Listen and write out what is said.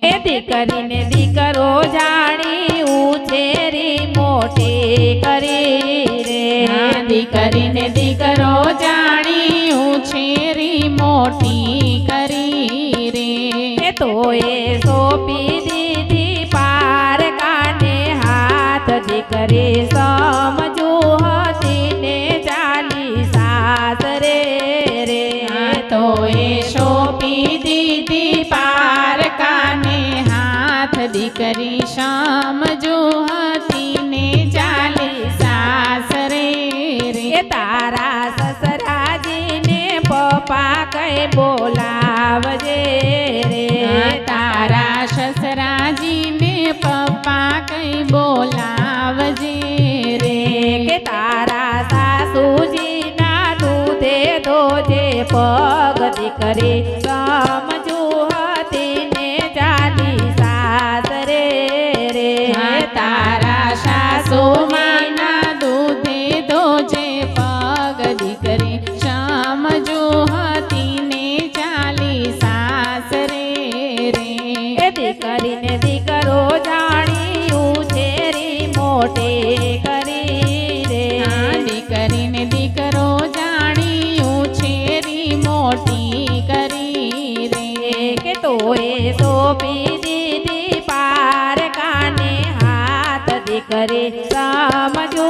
દીકરીને દીકરો જાણી ઉછેરી મોટી કરી રે। દીકરીને દીકરો જાણી ઉછેરી મોટી કરી રે। તો એ સોંપી દીધી પાર કાને હાથ દીકરી સમજુ હતી ને ચાલી સાસરે રે। તો એ સોંપી દીધી પાર કાને હાથ દીકરી સમજુ હતી ને ચાલી સાસરે રે। તારા સસરાજીને પપ્પા કઈ બોલાવજે રે। તારા સસરાજીને પપ્પા કઈ બોલાવજે રે। કે તારા સાસુજીના દૂધે ધોજે પગ દીકરી સમજુ હતી ને ચાલી સાસરે રે। તારા સાસુમાના દૂધે ધોજે પગ દીકરી સમજુ હતી ને ચાલી સાસરે રે। દીકરીને દીકરો જાણી ઉછેરી મોટી કરી રે। દીકરીને દીકરો જાણી ઉછેરી મોટી કરી રે। કે તો એ સોંપી દીધી પાર કાને હાથ દીકરી સમજુ